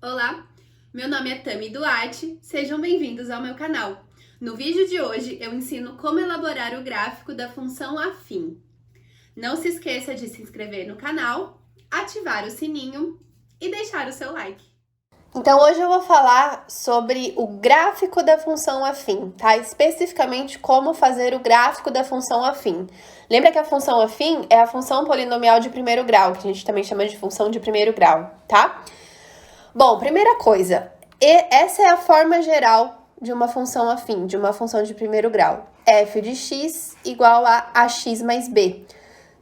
Olá, meu nome é Tami Duarte, sejam bem-vindos ao meu canal. No vídeo de hoje eu ensino como elaborar o gráfico da função afim. Não se esqueça de se inscrever no canal, ativar o sininho e deixar o seu like. Então hoje eu vou falar sobre o gráfico da função afim, tá? Especificamente como fazer o gráfico da função afim. Lembra que a função afim é a função polinomial de primeiro grau, que a gente também chama de função de primeiro grau, tá? Bom, primeira coisa, essa é a forma geral de uma função afim, de uma função de primeiro grau. F de x igual a ax mais b,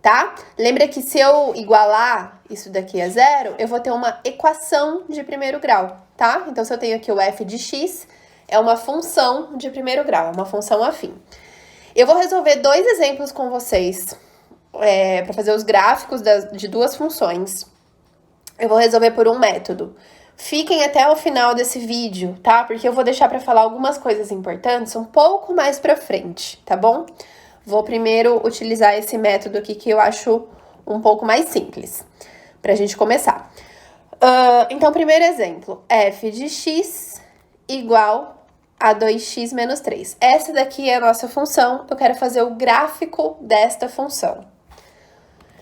tá? Lembra que se eu igualar isso daqui a zero, eu vou ter uma equação de primeiro grau, tá? Então, se eu tenho aqui o f de x, é uma função de primeiro grau, uma função afim. Eu vou resolver dois exemplos com vocês, para fazer os gráficos de duas funções. Eu vou resolver por um método. Fiquem até o final desse vídeo, tá? Porque eu vou deixar para falar algumas coisas importantes um pouco mais pra frente, tá bom? Vou primeiro utilizar esse método aqui que eu acho um pouco mais simples, pra gente começar. Então, primeiro exemplo, f de x igual a 2x menos 3. Essa daqui é a nossa função, eu quero fazer o gráfico desta função.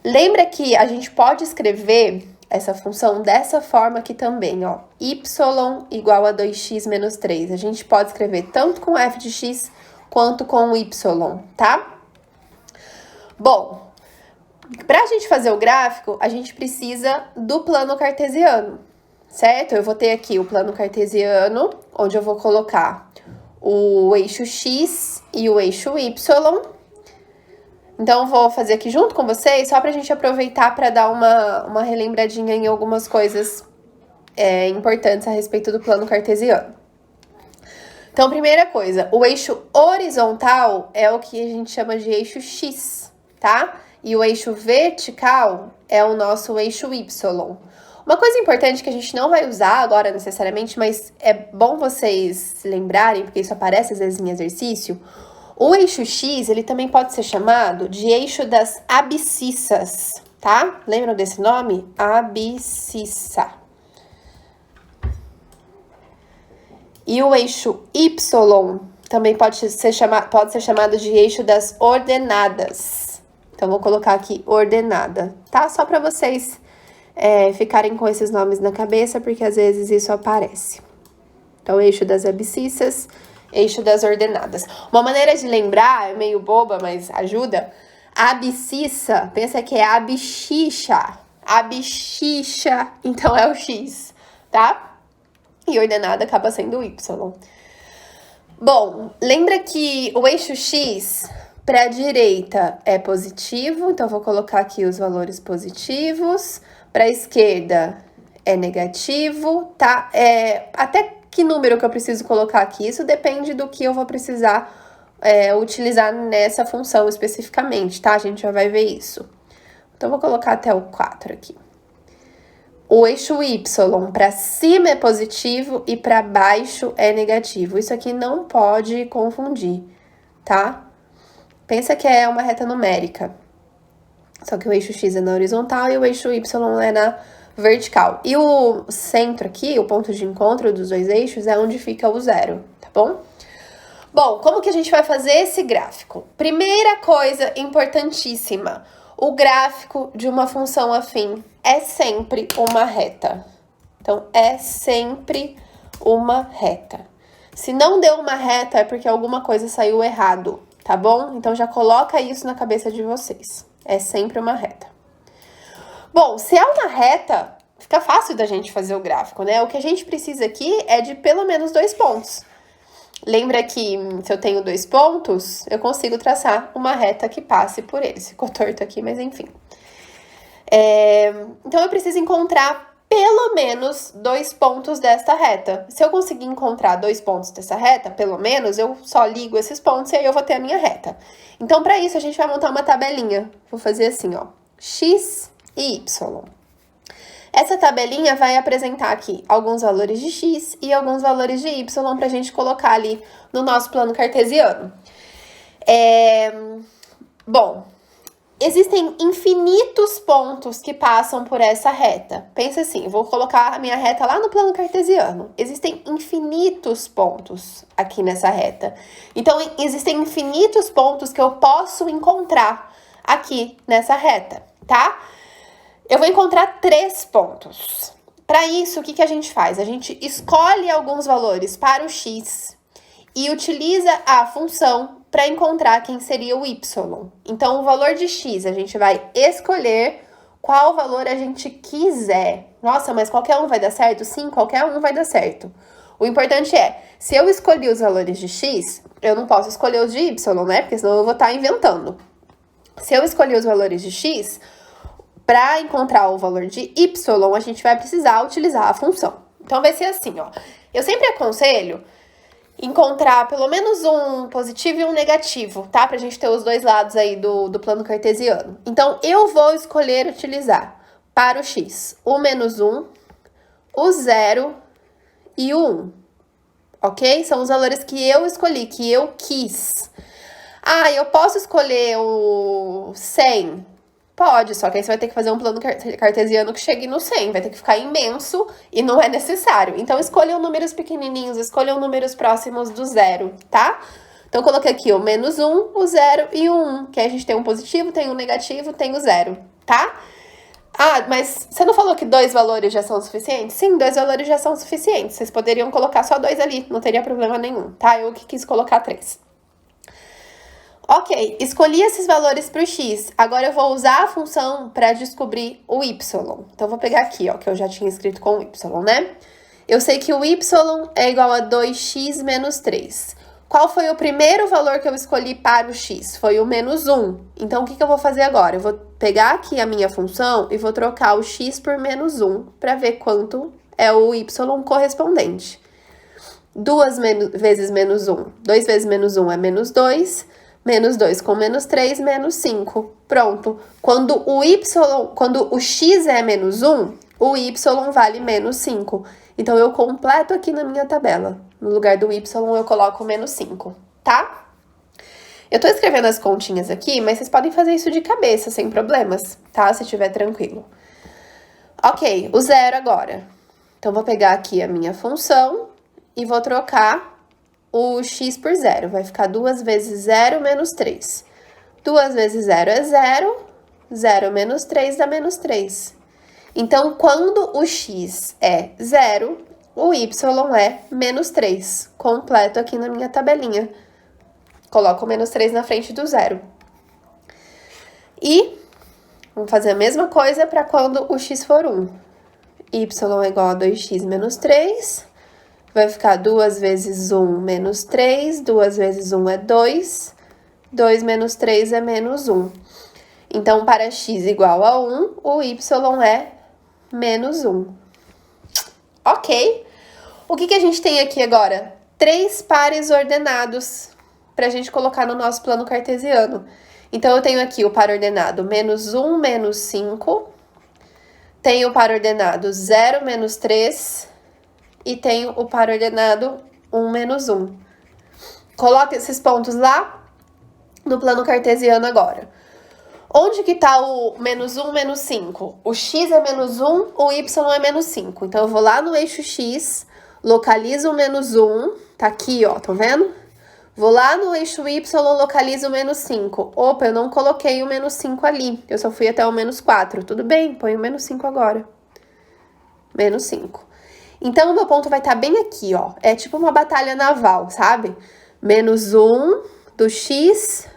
Lembra que a gente pode escrever essa função dessa forma aqui também, ó. Y igual a 2x menos 3. A gente pode escrever tanto com f de x quanto com y, tá? Bom, pra gente fazer o gráfico, a gente precisa do plano cartesiano, certo? Eu vou ter aqui o plano cartesiano, onde eu vou colocar o eixo x e o eixo y. Então, vou fazer aqui junto com vocês, só pra gente aproveitar para dar uma relembradinha em algumas coisas importantes a respeito do plano cartesiano. Então, primeira coisa, o eixo horizontal é o que a gente chama de eixo x, tá? E o eixo vertical é o nosso eixo y. Uma coisa importante que a gente não vai usar agora necessariamente, mas é bom vocês se lembrarem, porque isso aparece às vezes em exercício. O eixo x, ele também pode ser chamado de eixo das abscissas, tá? Lembram desse nome? Abscissa. E o eixo y também pode ser chamado de eixo das ordenadas. Então, vou colocar aqui ordenada, tá? Só para vocês ficarem com esses nomes na cabeça, porque às vezes isso aparece. Então, eixo das abscissas, eixo das ordenadas. Uma maneira de lembrar, é meio boba, mas ajuda. Abscissa, pensa que é abscissa. Abscissa, então é o x, tá? E ordenada acaba sendo o y. Bom, lembra que o eixo x para a direita é positivo, então vou colocar aqui os valores positivos. Para a esquerda é negativo, tá? Até que número que eu preciso colocar aqui? Isso depende do que eu vou precisar utilizar nessa função especificamente, tá? A gente já vai ver isso. Então, vou colocar até o 4 aqui. O eixo y para cima é positivo e para baixo é negativo. Isso aqui não pode confundir, tá? Pensa que é uma reta numérica. Só que o eixo x é na horizontal e o eixo y é na vertical. E o centro aqui, o ponto de encontro dos dois eixos, é onde fica o zero, tá bom? Bom, como que a gente vai fazer esse gráfico? Primeira coisa importantíssima, o gráfico de uma função afim é sempre uma reta. Então, é sempre uma reta. Se não deu uma reta, é porque alguma coisa saiu errado, tá bom? Então, já coloca isso na cabeça de vocês. É sempre uma reta. Bom, se é uma reta, fica fácil da gente fazer o gráfico, né? O que a gente precisa aqui é de pelo menos 2 pontos. Lembra que se eu tenho 2 pontos, eu consigo traçar uma reta que passe por eles. Ficou torto aqui, mas enfim. Então, eu preciso encontrar pelo menos 2 pontos desta reta. Se eu conseguir encontrar 2 pontos dessa reta, pelo menos, eu só ligo esses pontos e aí eu vou ter a minha reta. Então, para isso, a gente vai montar uma tabelinha. Vou fazer assim, ó. X e y. Essa tabelinha vai apresentar aqui alguns valores de x e alguns valores de y para a gente colocar ali no nosso plano cartesiano. Bom, existem infinitos pontos que passam por essa reta. Pensa assim, vou colocar a minha reta lá no plano cartesiano. Existem infinitos pontos aqui nessa reta. Então, existem infinitos pontos que eu posso encontrar aqui nessa reta, tá? Eu vou encontrar 3 pontos. Para isso, o que a gente faz? A gente escolhe alguns valores para o x e utiliza a função para encontrar quem seria o y. Então, o valor de x, a gente vai escolher qual valor a gente quiser. Nossa, mas qualquer um vai dar certo? Sim, qualquer um vai dar certo. O importante é, se eu escolhi os valores de x, eu não posso escolher os de y, né? Porque senão eu vou estar inventando. Se eu escolher os valores de x, para encontrar o valor de y, a gente vai precisar utilizar a função. Então, vai ser assim, ó. Eu sempre aconselho encontrar pelo menos um positivo e um negativo, tá? Pra gente ter os dois lados aí do plano cartesiano. Então, eu vou escolher utilizar para o x o menos 1, o 0 e o 1, ok? São os valores que eu escolhi, que eu quis. Ah, eu posso escolher o 100? Pode, só que aí você vai ter que fazer um plano cartesiano que chegue no 100, vai ter que ficar imenso e não é necessário. Então, escolham números pequenininhos, escolham números próximos do 0, tá? Então, eu coloquei aqui o menos 1, o 0 e o 1, que aí a gente tem um positivo, tem um negativo, tem o 0, tá? Ah, mas você não falou que 2 valores já são suficientes? Sim, 2 valores já são suficientes. Vocês poderiam colocar só 2 ali, não teria problema nenhum, tá? Eu que quis colocar 3. Ok, escolhi esses valores para o x. Agora eu vou usar a função para descobrir o y. Então, eu vou pegar aqui, ó, que eu já tinha escrito com o y, né? Eu sei que o y é igual a 2x menos 3. Qual foi o primeiro valor que eu escolhi para o x? Foi o menos 1. Então, o que eu vou fazer agora? Eu vou pegar aqui a minha função e vou trocar o x por menos 1 para ver quanto é o y correspondente. 2 vezes menos 1. 2 vezes menos 1 é menos 2. Menos 2 com menos 3, menos 5. Pronto. Quando o x é menos 1, o y vale menos 5. Então, eu completo aqui na minha tabela. No lugar do y, eu coloco menos 5, tá? Eu tô escrevendo as continhas aqui, mas vocês podem fazer isso de cabeça, sem problemas, tá? Se estiver tranquilo. Ok, o 0 agora. Então, vou pegar aqui a minha função e vou trocar o x por 0, vai ficar 2 vezes 0 menos 3. 2 vezes 0 é 0, 0 menos 3 dá menos 3. Então, quando o x é 0, o y é menos 3. Completo aqui na minha tabelinha. Coloco o menos 3 na frente do 0. E vamos fazer a mesma coisa para quando o x for 1. Y é igual a 2x menos 3. Vai ficar 2 vezes 1 menos 3, 2 vezes 1 é 2, 2 menos 3 é menos 1. Então, para x igual a 1, o y é menos 1. Ok? O que a gente tem aqui agora? 3 pares ordenados para a gente colocar no nosso plano cartesiano. Então, eu tenho aqui o par ordenado menos 1, menos 5. Tenho o par ordenado 0, menos 3. E tenho o par ordenado 1, menos 1. Coloque esses pontos lá no plano cartesiano agora. Onde que tá o menos 1, menos 5? O x é menos 1, o y é menos 5. Então, eu vou lá no eixo x, localizo o menos 1. Tá aqui, ó, tá vendo? Vou lá no eixo y, localizo o menos 5. Opa, eu não coloquei o menos 5 ali. Eu só fui até o menos 4. Tudo bem, põe o menos 5 agora. Menos 5. Então, o meu ponto vai estar bem aqui, ó. É tipo uma batalha naval, sabe? Menos 1 do x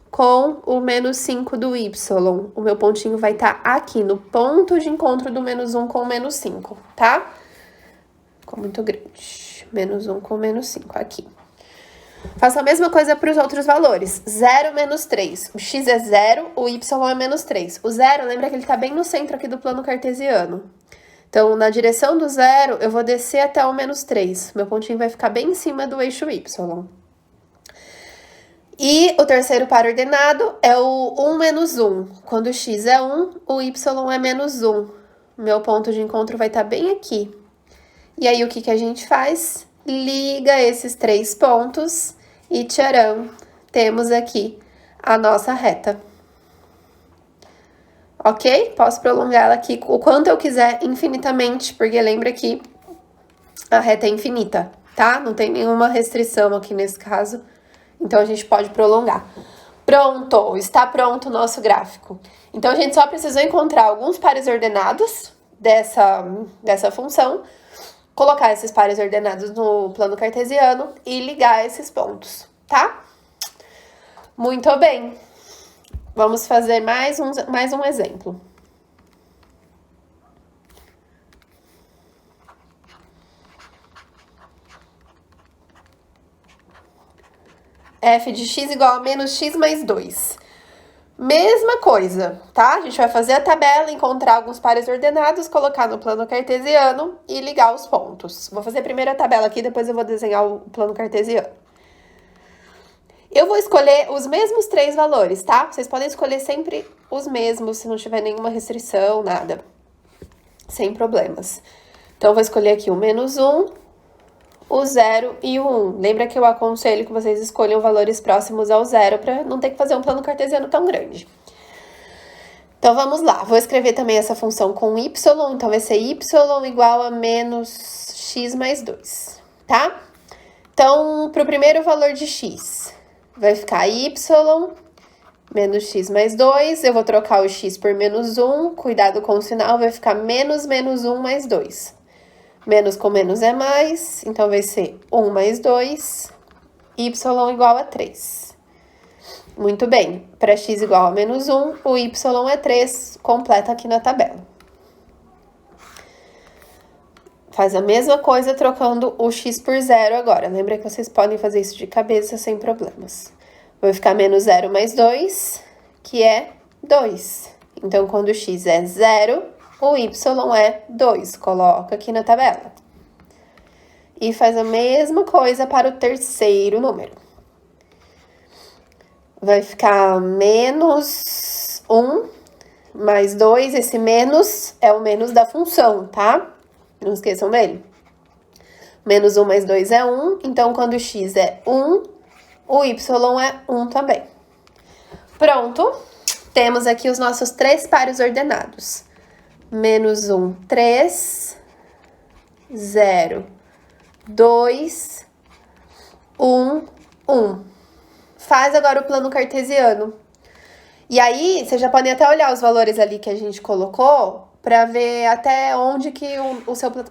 com o menos 5 do y. O meu pontinho vai estar aqui, no ponto de encontro do menos 1 com o menos 5, tá? Ficou muito grande. Menos 1 com menos 5, aqui. Faço a mesma coisa para os outros valores. 0, menos 3. O x é 0, o y é menos 3. O 0, lembra que ele está bem no centro aqui do plano cartesiano. Então, na direção do 0, eu vou descer até o menos 3. Meu pontinho vai ficar bem em cima do eixo y. E o terceiro par ordenado é o 1 menos 1. Quando o x é 1, o y é menos 1. Meu ponto de encontro vai estar bem aqui. E aí, o que a gente faz? Liga esses 3 pontos e tcharam, temos aqui a nossa reta. ok? Posso prolongar ela aqui o quanto eu quiser, infinitamente, porque lembra que a reta é infinita, tá? Não tem nenhuma restrição aqui nesse caso, então a gente pode prolongar. Pronto, está pronto o nosso gráfico. Então, a gente só precisou encontrar alguns pares ordenados dessa função, colocar esses pares ordenados no plano cartesiano e ligar esses pontos, tá? Muito bem. Vamos fazer mais um exemplo. F de x igual a menos x mais 2. Mesma coisa, tá? A gente vai fazer a tabela, encontrar alguns pares ordenados, colocar no plano cartesiano e ligar os pontos. Vou fazer primeiro a tabela aqui, depois eu vou desenhar o plano cartesiano. Eu vou escolher os mesmos 3 valores, tá? Vocês podem escolher sempre os mesmos, se não tiver nenhuma restrição, nada. Sem problemas. Então, eu vou escolher aqui o menos 1, o 0 e o 1. Lembra que eu aconselho que vocês escolham valores próximos ao 0 para não ter que fazer um plano cartesiano tão grande. Então, vamos lá. Vou escrever também essa função com y, então vai ser y igual a menos x mais 2, tá? Então, para o primeiro valor de x, vai ficar y menos x mais 2. Eu vou trocar o x por menos 1. Cuidado com o sinal, vai ficar menos 1 mais 2. Menos com menos é mais, então vai ser 1 mais 2, y igual a 3. Muito bem, para x igual a menos 1, o y é 3, completa aqui na tabela. Faz a mesma coisa trocando o x por 0 agora. Lembra que vocês podem fazer isso de cabeça sem problemas. Vai ficar menos 0 mais 2, que é 2. Então, quando o x é 0, o y é 2. Coloca aqui na tabela. E faz a mesma coisa para o terceiro número. Vai ficar menos 1 mais 2. Esse menos é o menos da função, tá? Não esqueçam dele. Menos 1 mais 2 é 1. Então, quando o x é 1, o y é 1 também. Pronto. Temos aqui os nossos 3 pares ordenados. Menos 1, 3, 0, 2, 1, 1. Faz agora o plano cartesiano. E aí, vocês já podem até olhar os valores ali que a gente colocou para ver até onde que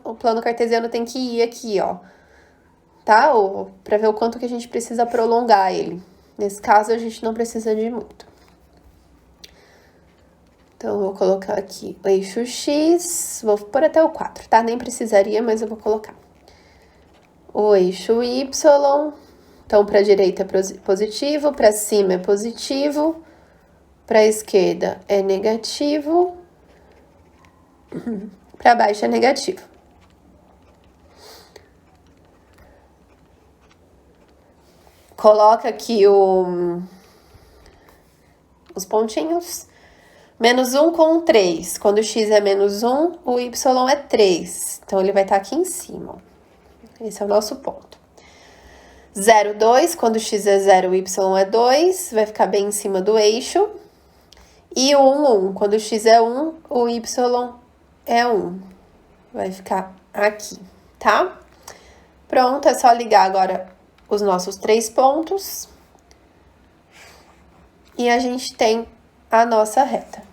o plano cartesiano tem que ir aqui, ó. Tá? Para ver o quanto que a gente precisa prolongar ele. Nesse caso, a gente não precisa de muito. Então, eu vou colocar aqui o eixo X, vou pôr até o 4, tá? Nem precisaria, mas eu vou colocar. O eixo Y, então, para a direita é positivo, para cima é positivo, para a esquerda é negativo, para baixo é negativo. Coloca aqui os pontinhos. Menos 1 com 3. Quando o x é menos 1, o y é 3. Então, ele vai estar aqui em cima. Esse é o nosso ponto. 0, 2. Quando o x é 0, o y é 2. Vai ficar bem em cima do eixo. E o 1, 1. Quando o x é 1, o y é 1. Vai ficar aqui, tá? Pronto, é só ligar agora os nossos 3 pontos. E a gente tem a nossa reta.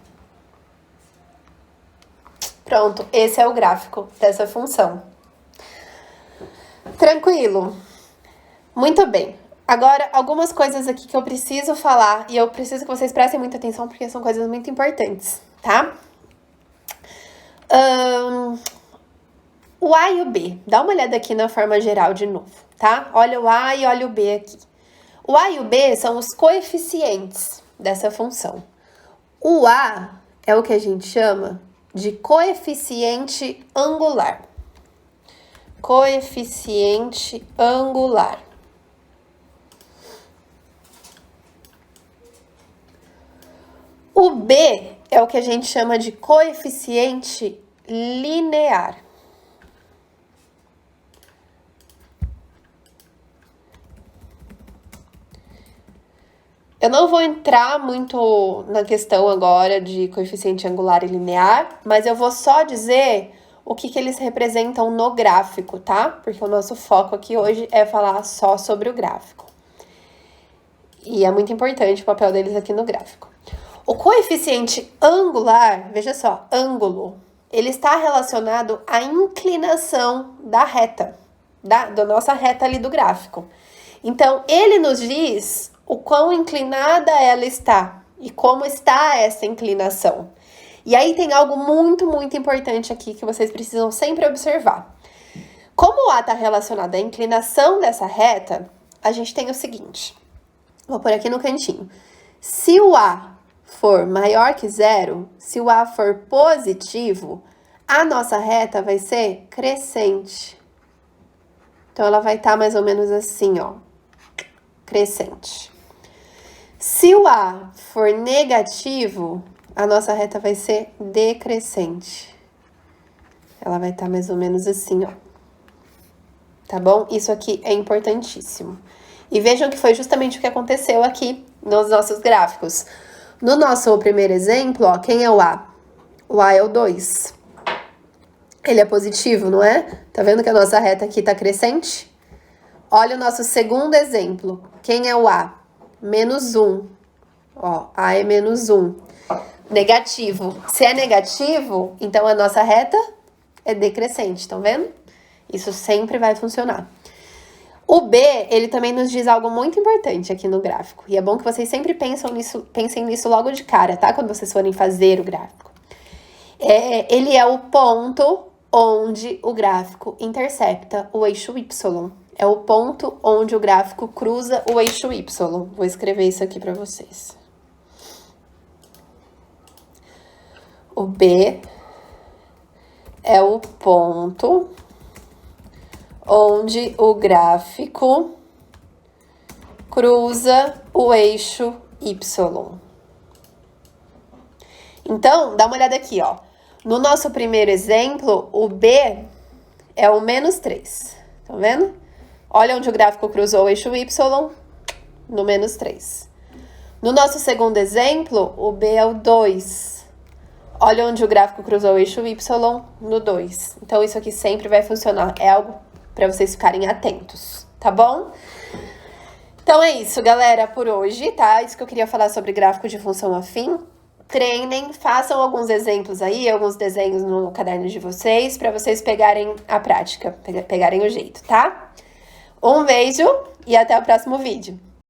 Pronto, esse é o gráfico dessa função. Tranquilo? Muito bem. Agora, algumas coisas aqui que eu preciso falar e eu preciso que vocês prestem muita atenção porque são coisas muito importantes, tá? O A e o B. Dá uma olhada aqui na forma geral de novo, tá? Olha o A e olha o B aqui. O A e o B são os coeficientes dessa função. O A é o que a gente chama de coeficiente angular. Coeficiente angular. O B é o que a gente chama de coeficiente linear. Eu não vou entrar muito na questão agora de coeficiente angular e linear, mas eu vou só dizer o que eles representam no gráfico, tá? Porque o nosso foco aqui hoje é falar só sobre o gráfico. E é muito importante o papel deles aqui no gráfico. O coeficiente angular, veja só, ângulo, ele está relacionado à inclinação da reta, da nossa reta ali do gráfico. Então, ele nos diz o quão inclinada ela está e como está essa inclinação. E aí tem algo muito, muito importante aqui que vocês precisam sempre observar. Como o A está relacionado à inclinação dessa reta, a gente tem o seguinte. Vou pôr aqui no cantinho. Se o A for maior que zero, se o A for positivo, a nossa reta vai ser crescente. Então, ela vai estar mais ou menos assim, ó. Crescente. Se o A for negativo, a nossa reta vai ser decrescente. Ela vai estar mais ou menos assim, ó. Tá bom? Isso aqui é importantíssimo. E vejam que foi justamente o que aconteceu aqui nos nossos gráficos. No nosso primeiro exemplo, ó, quem é o A? O A é o 2. Ele é positivo, não é? Tá vendo que a nossa reta aqui tá crescente? Olha o nosso segundo exemplo. Quem é o A? Menos 1. Ó, A é menos 1. Negativo. Se é negativo, então a nossa reta é decrescente, estão vendo? Isso sempre vai funcionar. O B, ele também nos diz algo muito importante aqui no gráfico. E é bom que vocês sempre pensem nisso logo de cara, tá? Quando vocês forem fazer o gráfico. Ele é o ponto onde o gráfico intercepta o eixo Y. É o ponto onde o gráfico cruza o eixo Y. Vou escrever isso aqui para vocês. O B é o ponto onde o gráfico cruza o eixo Y. Então, dá uma olhada aqui, ó. No nosso primeiro exemplo, o B é o menos 3. Tá vendo? Olha onde o gráfico cruzou o eixo Y, no menos 3. No nosso segundo exemplo, o B é o 2. Olha onde o gráfico cruzou o eixo Y, no 2. Então, isso aqui sempre vai funcionar. É algo para vocês ficarem atentos, tá bom? Então, é isso, galera, por hoje, tá? Isso que eu queria falar sobre gráfico de função afim. Treinem, façam alguns exemplos aí, alguns desenhos no caderno de vocês, para vocês pegarem a prática, pegarem o jeito, tá? Um beijo e até o próximo vídeo.